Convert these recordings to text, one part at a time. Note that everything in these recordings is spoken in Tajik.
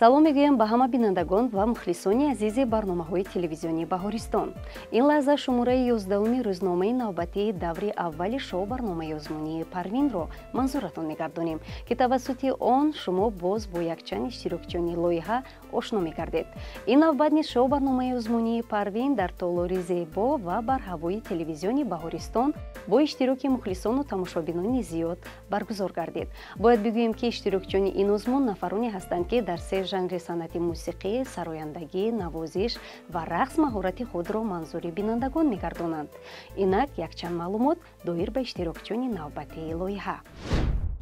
салом мегӯям ба ҳама бинандагон ва мухлисони азизи барномаҳои телевизионии Баҳористон. Ин лаҳза шумораи 11-уми рӯзномаи навбатии даври аввали шоу барномаи озмунии Парвинро манзуратон мегардонем, ки тавассути он шумо боз бо якчанд иштирокчиёни лоиҳа ошно мегардед. Ин навбат низ шоу барномаи озмунии Парвин дар толори зебо ва барҳавои телевизиони Баҳористон бо иштироки мухлисону тамошобинони зиёд баргузор гардид. Бояд бигӯем, ки иштирокчиёни ин озмун нафароне ҳастанд, ки дар се жанри санъати мусиқӣ, сарояндагӣ, навозиш ва рақс маҳорати худро манзури бинандагон мегардонанд. Инак якчанд маълумот доир ба иштирокчиёни навбатии лоиҳа.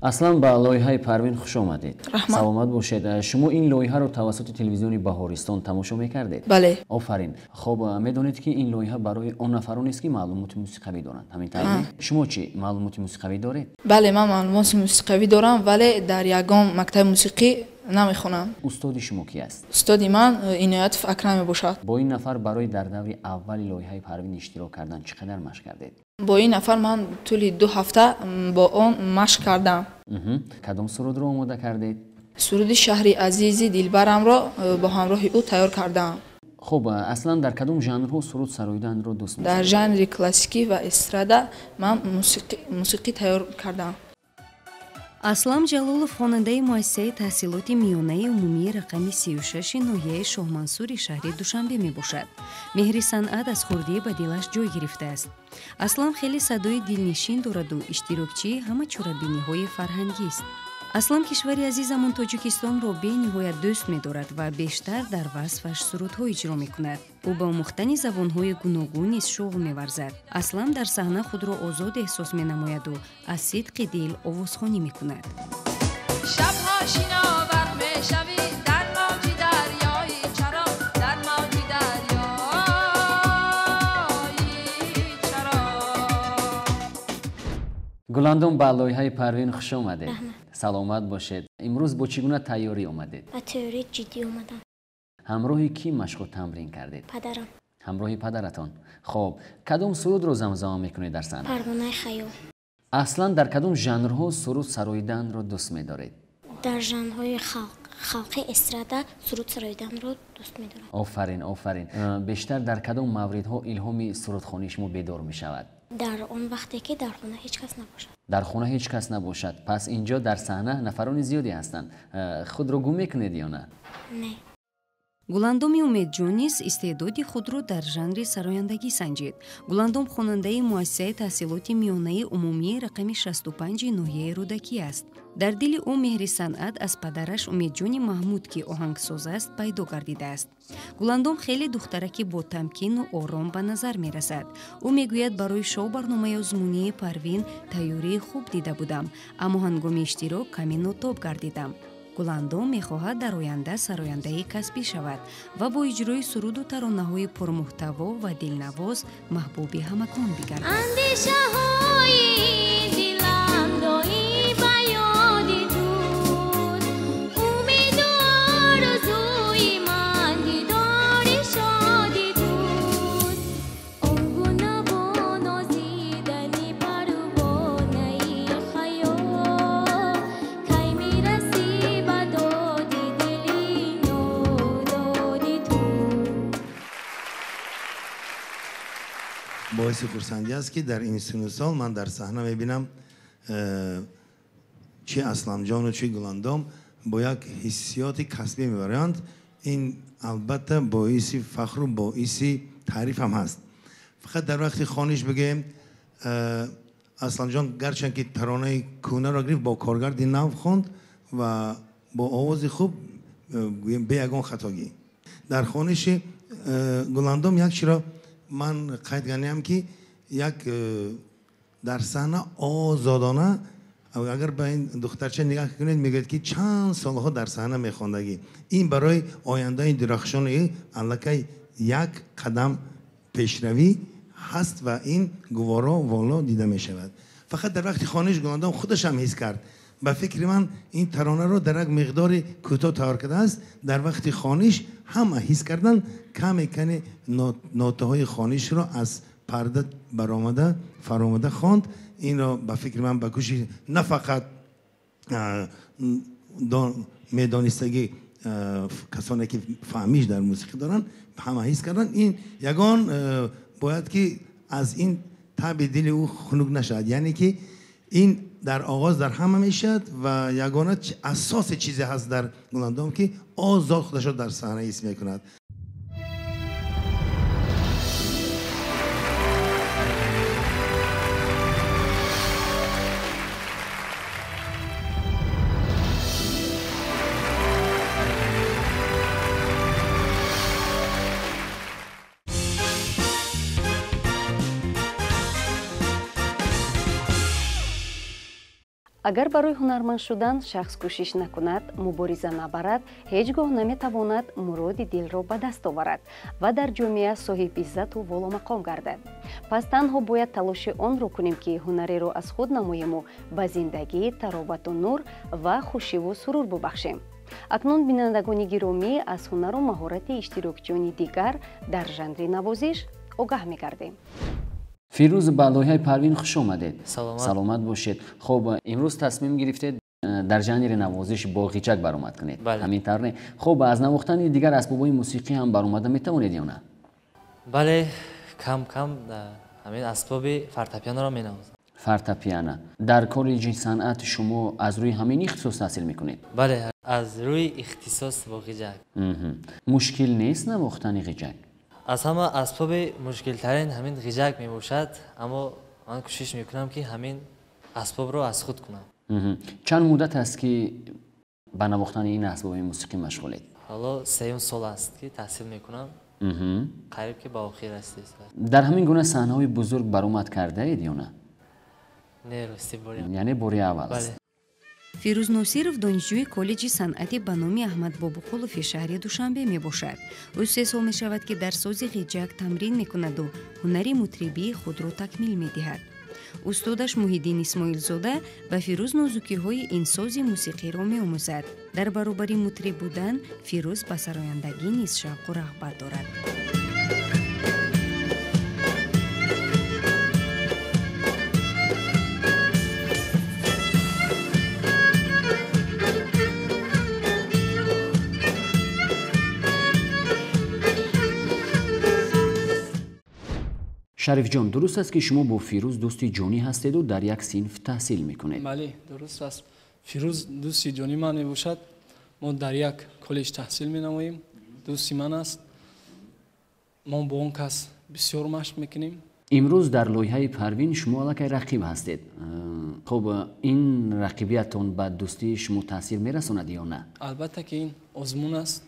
аслан ба лоиҳаи Парвин хуш омадед. саломат бошед. шумо ин лоиҳаро тавассути телевизиони Баҳористон тамошо мекардед? бале. офарин. хоб медонед, ки ин лоиҳа барои он нафаронест, ки маълумоти мусиқавӣ доранд. ҳамин тавр? шумо чӣ маълумоти мусиқавӣ доред? бале, ман маълумоти мусиқавӣ дорам, вале дар ягон мактаби мусиқӣ намехонам. устоди шумо ки аст? устоди ман Иноятов Акрам мебошад. бо ин нафар барои дар даври аввали лоиҳаи Парвин иштирок кардан чӣ қадар машқ кардед? бо ин нафар ман тӯли 2 ҳафта бо он машқ кардам. кадом сурудро омода кардед? суруди шаҳри азизи дилбарамро бо ҳамроҳи ӯ тайёр кардам. хуб, аслан дар кадом жанрҳо суруд сароиданро дӯст медоред? дар жанри классикӣ ва эстрада ман мусиқӣ тайёр кардам. Аслам Ҷалолов хонандаи муассисаи таҳсилоти миёнаи умумии рақами 36 ноҳияи Шоҳмансури шаҳри Душанбе мебошад. меҳри санъат аз хурдӣ ба дилаш ҷой гирифтааст. Аслам хеле садои дилнишин дораду иштирокчии ҳама чорабиниҳои фарҳангист. Аслам кишвари азизамон Тоҷикистонро бениҳоят дӯст медорад ва бештар дар васфаш сурудҳо иҷро мекунад. ӯ ба омӯхтани забонҳои гуногун низ шуғл меварзад. Аслам дар саҳна худро озод эҳсос менамояду аз сидқи дил овозхонӣ мекунад. гуландон ба лоиҳаи Парвин хуш омадед. саломат бошед. имрӯз бо чӣ гуна тайёрӣ омадед? ба тайёрӣ ҷиддӣ омадам. ҳамроҳи кӣ машқу тамрин кардед? Падарам. ҳамроҳи падаратон. хоб, кадом сурудро замзама мекунед дар саҳна? Парвонаи хаёл. аслан дар кадом жанрҳо суруд сароиданро дӯст медоред? дар жанрҳои халқи эстрада суруд сароиданро дӯст медорам. офарин, офарин. бештар дар кадом мавридҳо илҳоми сурудхонии шумо бедор мешавад? дар он вақте ки дар хона ҳеҷ кас набошад. дар хона ҳеҷ кас набошад. пас инҷо дар саҳна нафарони зиёде ҳастанд. худро гум мекунед ё на? Не. гуландоми умедҷон низ истеъдоди худро дар жанри сарояндагӣ санҷид. гуландом хонандаи муассисаи таҳсилоти миёнаи умумии рақами 65 ноҳияи Рӯдакӣ аст. дар дили ӯ меҳри санъат аз падараш Умедҷони Маҳмуд, ки оҳангсоз аст, пайдо гардидааст. гуландом хеле духтараки бо тамкину ором ба назар мерасад. ӯ мегӯяд, барои шоу барномаи озмунии Парвин тайёрии хуб дида будам, аммо ҳангоми иштирок каме нотоб гардидам. гуландом мехоҳад дар оянда сарояндаи касбӣ шавад ва бо иҷрои суруду таронаҳои пурмуҳтаво ва дилнавоз маҳбуби ҳамагон бигардад. باعث خرسندی است که در این سن و سال من در صحنه میبینم چه اسلم جان و چه گلندام با یک حسیات کسبی میبرند. این البته باعث فخر و باعث تعریف هم هست. فقط در وقت خوانش بگیم اسلم جان گرچند که ترانه کونه را گرفت با کارگردی نو خواند و با آواز خوب به یگان خطاگی. در خوانش گلندام یک چیز را من قید کنیم که یک در صحنه آزادانه، اگر به این دخترچه نگاه کنید میگید که چند سالها در صحنه میخواندگی. این برای آینده درخشان الکی یک قدم پیشروی هست و این گوارا والا دیده میشود. فقط در وقت خوانش گلندام خودش هم حس کرد. به فکر من این ترانه رو در یک مقدار کوتاه تیار کرده است. در وقت خوانش همه حس کردن کمی کنه نوته های خوانش رو از پرده برآمده فرآمده خواند. این رو به فکر من به کوشش نه فقط میدانستگی کسانی که فهمیش در موسیقی دارن همه حس کردن این یگان باید که از این تب دل او خنک نشد، یعنی که این در آغاز در همه میشد و یگانه اساس چیزی هست در گلندام که آزاد خودش را در صحنه ایست میکند. агар барои ҳунарманд шудан шахс кӯшиш накунад, мубориза набарад, ҳеҷ гоҳ наметавонад муроди дилро ба даст оварад ва дар ҷомеа соҳиби иззату воломақом гардад. пас танҳо бояд талоши онро кунем ки ҳунареро аз худ намоему ба зиндагӣ таробату нур ва хушиву сурур бубахшем. акнун бинандагони гиромӣ аз ҳунару маҳорати иштирокчиёни дигар дар жанри навозиш огаҳ мегардем. фирӯз ба лоиҳаи Парвин хуш омадед. саломат бошед. хоб имрӯз тасмим гирифтед дар жанри навозиш бо ғичак баромад кунед. ҳамин тавр не? хоб аз навохтани дигар асбобҳои мусиқӣ ҳам баромада метавонед ё на? бале, кам кам ҳамин асбоби фортепианоро менавозам. фортепиано. дар коллеҷи санъат шумо аз рӯи ҳамин ихтисос таҳсил мекунед? бале, аз рӯи ихтисос бо ғичак. мушкил нест навохтани ғичак? аз ҳама асбоби мушкилтарин ҳамин ғичак мебошад, аммо ман кӯшиш мекунам ки ҳамин асбобро аз худ кунам. чанд муддат аст ки ба навохтани ин асбоби мусиқӣ машғулед? ҳоло 3 сол аст ки таҳсил мекунам. қариб ки ба охир астест. дар ҳамин гуна саҳнаҳои бузург баромад кардаед ё на? не, рости бори. яъне бори аввал аст. фирӯз носиров донишҷӯи коллеҷи санъати ба номи аҳмад бобуқулови шаҳри душанбе мебошад. ӯ 3 сол мешавад ки дар сози ғичак тамрин мекунаду ҳунари мутрибии худро такмил медиҳад. устодаш муҳиддин исмоилзода ба фирӯз нозукиҳои ин сози мусиқиро меомӯзад. дар баробари мутриб будан фирӯз ба сарояндагӣ низ шавқу рағбат дорад. шариф ҷон, дуруст аст ки шумо бо фирӯз дӯсти ҷонӣ ҳастеду дар як синф таҳсил мекунед? бале, дуруст аст. фирӯз дӯсти ҷонӣ ман мебошад. мо дар як коллеҷ таҳсил менамоем. дӯсти ман аст. мо бо он кас бисёр машқ мекунем. имрӯз дар лоиҳаи Парвин шумо аллакай рақиб ҳастед. хоб ин рақибиятон ба дӯстии шумо таъсир мерасонад ё на? албатта ки ин озмун аст.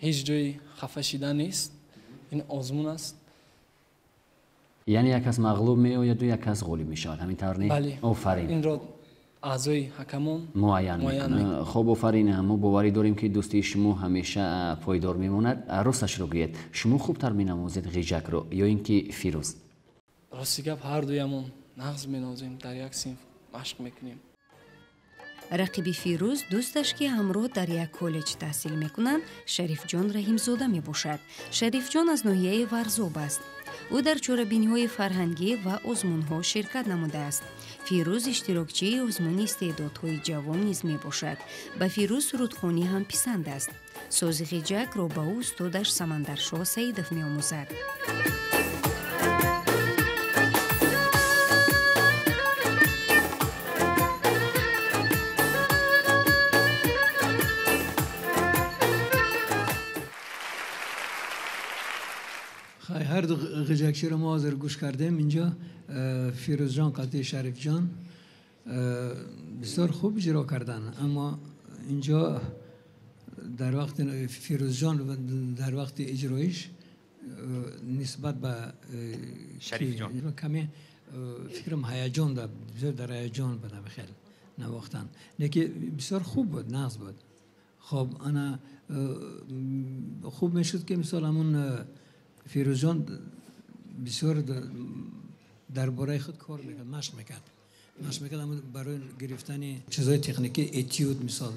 ҳеҷ ҷои хафа шидан нест. ин озмун аст. яъне як кас мағлуб меояду як кас ғолиб мешавад, ҳамин тавр не? бале, офарин. инро аъзои ҳакамон муайян мекунад. хоб офарин, мо боварӣ дорем ки дӯстии шумо ҳамеша пойдор мемонад. росташро гӯед, шумо хубтар менавозед ғичакро ё ин ки фирӯз? рости гап ҳардуямон нағз менавозем, дар як синф машқ мекунем. рақиби фирӯз дӯсташ ки ҳамроҳ дар як коллеҷ таҳсил мекунанд шарифҷон раҳимзода мебошад. шарифҷон аз ноҳияи варзоб аст. ӯ дар чорабиниҳои фарҳангӣ ва озмунҳо ширкат намудааст. фирӯз иштирокчии озмуни истеъдодҳои ҷавон низ мебошад. ба фирӯз сурудхонӣ ҳам писанд аст. сози ғичакро ба ӯ устодаш Самандаршоҳ Саидов меомӯзад. هر دو غجاکچی رو ما حاضر گوش کردیم اینجا. فیروز جان قطعی شریف جان بسیار خوب اجرا کردن، اما اینجا در وقت فیروز جان در وقت اجرایش نسبت به شریف جان کمی فکرم هیجان داشت، بسیار در هیجان بود بخیر نواختن، لیکن بسیار خوب بود، نغز بود. خب انا خوب میشد که مثلا همون فیروز جان بسیار درباره خود کار میکرد، مشق میکرد اما برای گرفتن چیزهای تکنیکی اتیود مثال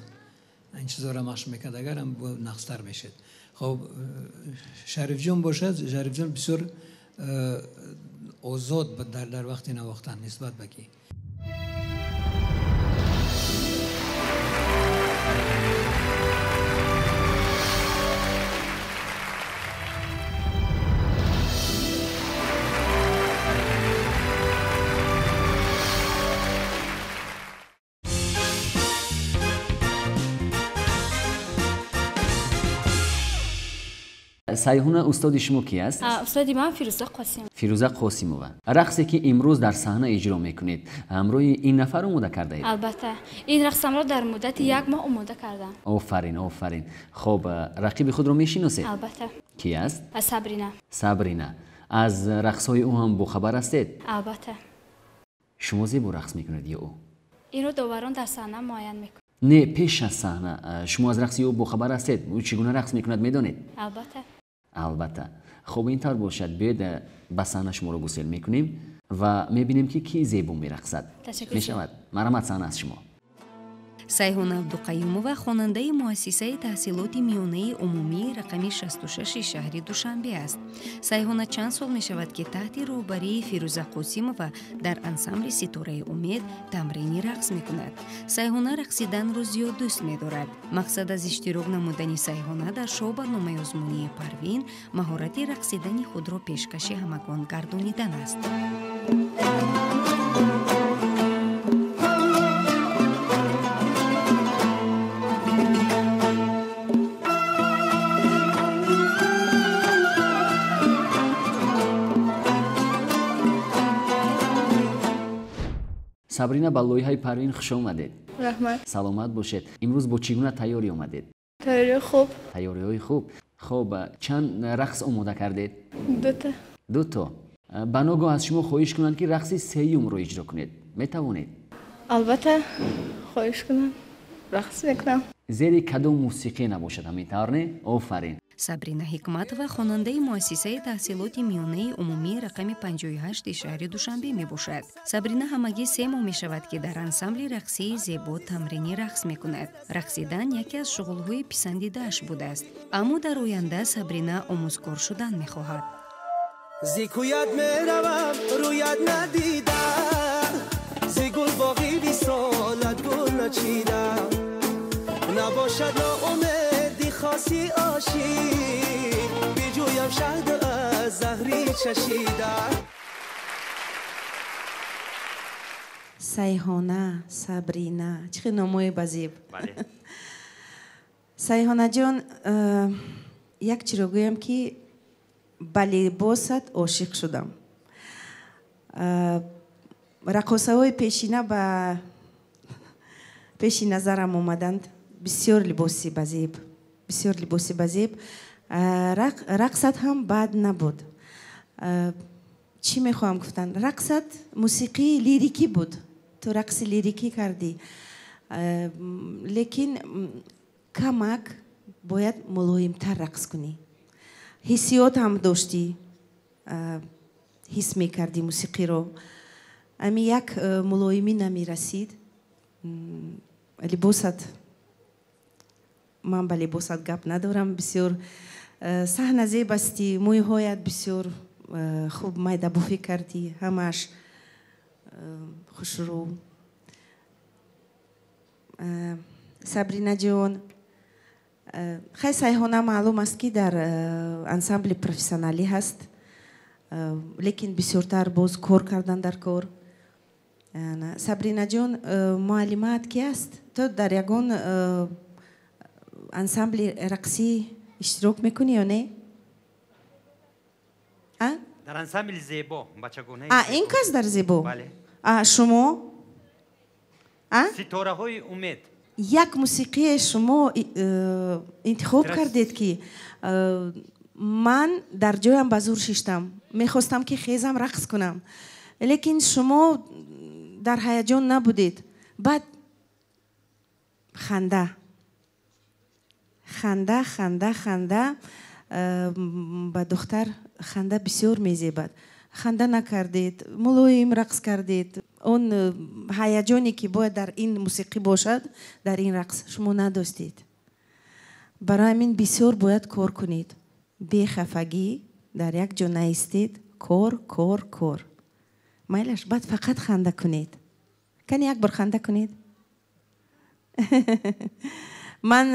این چیزها را مشق میکرد، اگر هم نقصتر میشد. خب شریف جان باشد، شریف جان بسیار آزاد در وقت نواختن نسبت به کی. сайҳуна устоди шумо ки аст? устоди ман фирӯза қосимова. фирӯза қосимова. рақсе ки имрӯз дар саҳна иҷро мекунед, ҳамроҳи ин нафар омода кардаед? албатта. ин рақсамро дар муддати 1 моҳ омода кардам. офарин, офарин. хоб, рақиби худро мешиносед? албатта. ки аст? сабрина. сабрина. аз рақсҳои ӯ ҳам бохабар ҳастед? албатта. шумо зебо рақс мекунед ё ӯ? инро доварон дар саҳна муайян мекунад. не, пеш аз саҳна шумо аз рақси ӯ бохабар ҳастед? ӯ чӣ гуна рақс мекунад медонед? албатта. албатта. хоб, ин тавр бошад, биёед ба саҳна шуморо гусел мекунем ва мебинем ки кӣ зебо мерақсад. мешавад? марҳамат, саҳна аз шумо. сайҳуна абдуқаюмова хонандаи муассисаи таҳсилоти миёнаи умумии рақами 66 шаҳри душанбе аст. сайҳуна чанд сол мешавад ки таҳти роҳбарии фирӯза қосимова дар ансамбли ситораи умед тамрини рақс мекунад. сайҳуна рақсиданро зиёд дӯст медорад. мақсад аз иштирок намудани сайҳуна дар шоу барномаи озмунии парвин маҳорати рақсидани худро пешкаши ҳамагон гардонидан аст. сабрина, ба лоиҳаи парвин хуш омадед. раҳмат. саломат бошед. имрӯз бо чӣ гуна тайёрӣ омадед? тайёрии хуб. тайёриҳои хуб. хоб, чанд рақс омода кардед? 2 2 ба ногоҳ аз шумо хоҳиш кунанд ки рақси сеюмро иҷро кунед. метавонед? албатта хоҳиш кунам. рақс мекунам. зери кадом мусиқӣ набошад, ҳамин тавр не? офарин. сабрина ҳикматова хонандаи муассисаи таҳсилоти миёнаи умумии рақами 58 шаҳри душанбе мебошад. сабрина ҳамагӣ 3 моҳ мешавад ки дар ансамбли рақсии зебо тамрини рақс мекунад. рақсидан яке аз шуғулҳои писандидааш будааст, аммо дар оянда сабрина омӯзгор шудан мехоҳад. зикӯяд меравам рӯяд надидам зи гулбоғи висолат гул начидам набошад ноумеди хоси ошик биҷӯям шаҳду аз заҳри чашидам. сайҳона, сабрина, чӣ хел номҳои базиб. сайҳонаҷон, як чиро гӯям ки ба либосат ошиқ шудам. рақосаҳои пешина ба пеши назарам омаданд. бисёр либоси базиб, бисёр либоси базиб. рақсат ҳам бад набуд. чӣ мехоҳам гуфтан? рақсат мусиқии лирикӣ буд. ту рақси лирикӣ кардӣ. лекин камак бояд мулоимтар рақс кунӣ. ҳиссиёт ҳам доштӣ. ҳис мекардӣ мусиқиро. ами як мулоимӣ намерасид. либосат, ман ба либосат гап надорам. бисёр саҳна зеб асти, мӯйҳоят бисёр хуб майдабуфӣ кардӣ, ҳамааш хушрӯ. сабринаҷон, хай сайҳона маълум аст ки дар ансамбли профессионалӣ ҳаст, лекин бисёртар боз кор кардан дар кор. сабринаҷон, муаллимаат ки аст? ту дар ягон ансамбли рақсӣ иштирок мекунӣ ё не? дар ансамбли зебо бачагонаи ин кас дар зебо? бале. шумо? ситораҳои умед. як мусиқие шумо интихоб кардед ки ман дар ҷоям ба зур шиштам, мехостам ки хезам рақс кунам, лекин шумо дар ҳаяҷон набудед. баъд ханда ханда ханда ханда ба духтар ханда бисёр мезебад. ханда накардед, мулоим рақс кардед. он ҳаяҷоне ки бояд дар ин мусиқӣ бошад, дар ин рақс шумо надостед. барои ҳамин бисёр бояд кор кунед. бехафагӣ, дар як ҷо наистед, кор кор кор. майлаш, баъд фақат ханда кунед. кани як бор ханда кунед. ман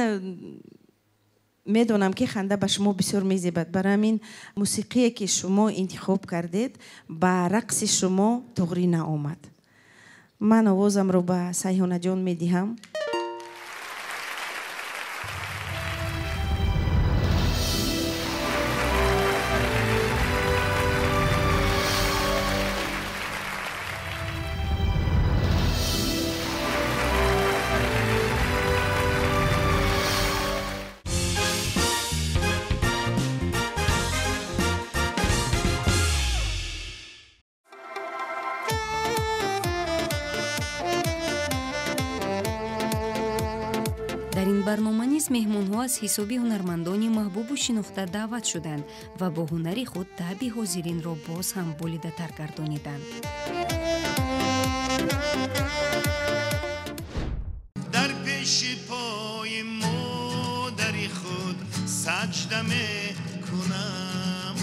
медонам ки ханда ба шумо бисёр мезебад. барои ҳамин мусиқие ки шумо интихоб кардед ба рақси шумо туғрӣ наомад. ман овозамро ба сайҳонаҷон медиҳам. барнома низ меҳмонҳо аз ҳисоби ҳунармандони маҳбубу шинохта даъват шуданд ва бо ҳунари худ таъби ҳозиринро боз ҳам болидатар гардониданд. дар пеши пои модари худ саҷда мекунам,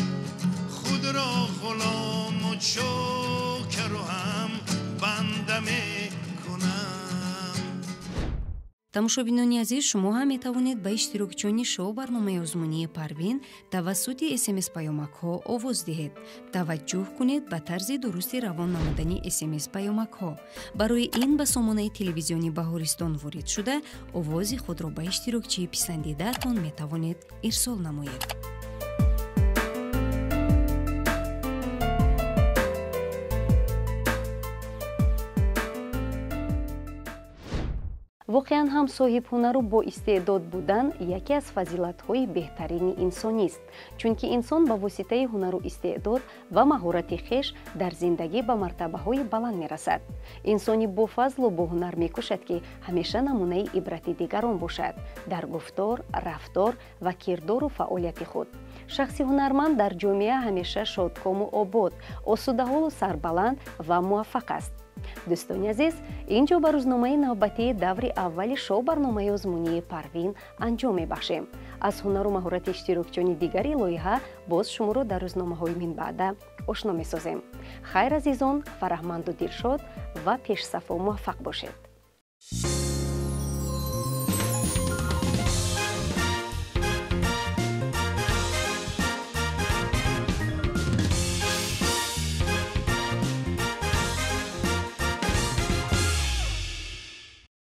худро ғулому чокару ҳам банда мекунам. тамошобинони азиз, шумо ҳам метавонед ба иштирокчиёни шоу барномаи озмунии Парвин тавассути SMS паёмакҳо овоз диҳед. таваҷҷӯҳ кунед ба тарзи дурусти равон намудани SMS паёмакҳо. барои ин ба сомонаи телевизиони Баҳористон ворид шуда, овози худро ба иштирокчии писандидаатон метавонед ирсол намоед. воқеан ҳам соҳибҳунару боистеъдод будан яке аз фазилатҳои беҳтарини инсонист, чунки инсон ба воситаи ҳунару истеъдод ва маҳорати хеш дар зиндагӣ ба мартабаҳои баланд мерасад. инсони бофазлу боҳунар мекӯшад ки ҳамеша намунаи ибрати дигарон бошад дар гуфтор, рафтор ва кирдору фаъолияти худ. шахси ҳунарманд дар ҷомеа ҳамеша шодкому обод, осудаҳолу сарбаланд ва муваффақ аст. дӯстони азиз, инҷо ба рӯзномаи навбатии даври аввали шоу барномаи озмунии Парвин анҷом мебахшем. аз ҳунару маҳорати иштирокчиёни дигари лоиҳа боз шуморо дар рӯзномаҳои минбаъда ошно месозем. хайр азизон, фараҳманду дилшод ва пешсафо муваффақ бошед.